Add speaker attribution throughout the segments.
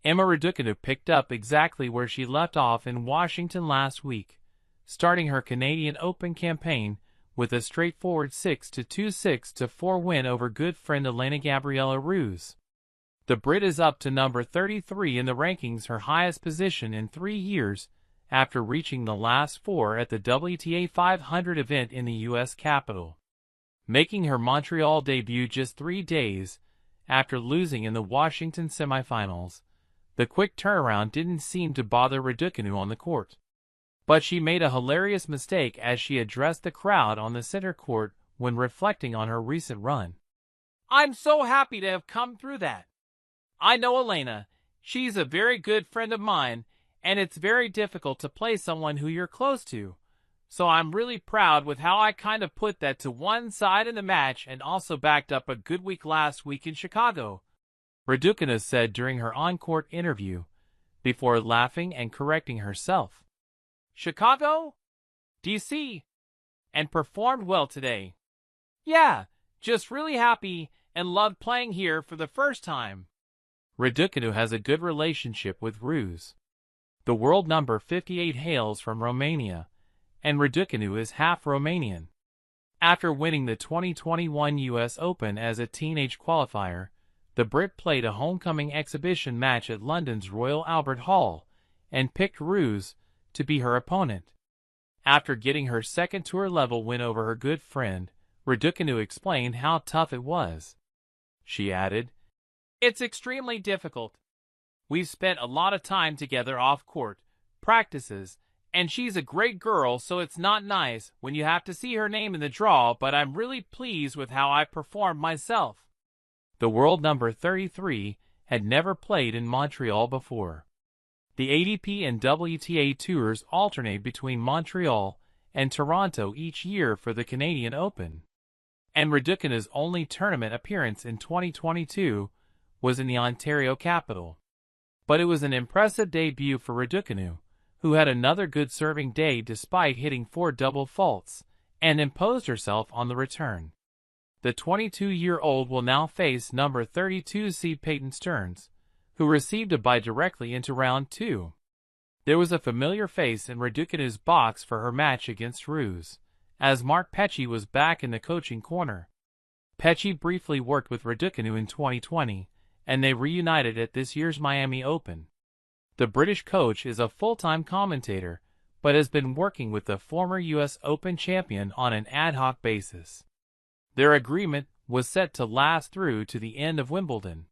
Speaker 1: Emma Raducanu picked up exactly where she left off in Washington last week, starting her Canadian Open campaign with a straightforward 6-2, 6-4 win over good friend Elena-Gabriela Ruse. The Brit is up to number 33 in the rankings, her highest position in 3 years, after reaching the last 4 at the WTA 500 event in the U.S. capital. Making her Montreal debut just 3 days after losing in the Washington semifinals, the quick turnaround didn't seem to bother Raducanu on the court. But she made a hilarious mistake as she addressed the crowd on the center court when reflecting on her recent run. "I'm so happy to have come through that. I know Elena. She's a very good friend of mine, and it's very difficult to play someone who you're close to. So I'm really proud with how I kind of put that to one side in the match and also backed up a good week last week in Chicago," Raducanu said during her on-court interview, before laughing and correcting herself. "Chicago? DC? And performed well today. Yeah, just really happy and loved playing here for the first time." Raducanu has a good relationship with Ruse. The world number 58 hails from Romania, and Raducanu is half Romanian. After winning the 2021 U.S. Open as a teenage qualifier, the Brit played a homecoming exhibition match at London's Royal Albert Hall and picked Ruse to be her opponent. After getting her second tour-level win over her good friend, Raducanu explained how tough it was. She added, "It's extremely difficult. We've spent a lot of time together off-court, practices, and she's a great girl, so it's not nice when you have to see her name in the draw, but I'm really pleased with how I performed myself." The world number 33 had never played in Montreal before. The ATP and WTA Tours alternate between Montreal and Toronto each year for the Canadian Open, and Raducanu's only tournament appearance in 2022 was in the Ontario capital. But it was an impressive debut for Raducanu, who had another good serving day despite hitting 4 double faults, and imposed herself on the return. The 22-year-old will now face number 32 seed Peyton Stearns, who received a bye directly into round 2. There was a familiar face in Raducanu's box for her match against Ruse, as Mark Petchey was back in the coaching corner. Petchey briefly worked with Raducanu in 2020, and they reunited at this year's Miami Open. The British coach is a full-time commentator, but has been working with the former U.S. Open champion on an ad hoc basis. Their agreement was set to last through to the end of Wimbledon.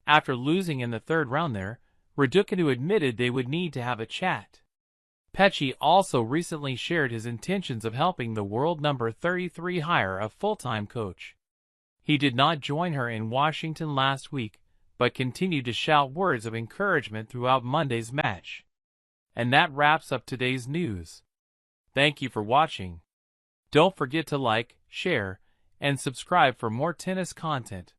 Speaker 1: After losing in the third round there, Raducanu admitted they would need to have a chat. Petchey also recently shared his intentions of helping the world number 33 hire a full-time coach. He did not join her in Washington last week, but continued to shout words of encouragement throughout Monday's match. And that wraps up today's news. Thank you for watching. Don't forget to like, share, and subscribe for more tennis content.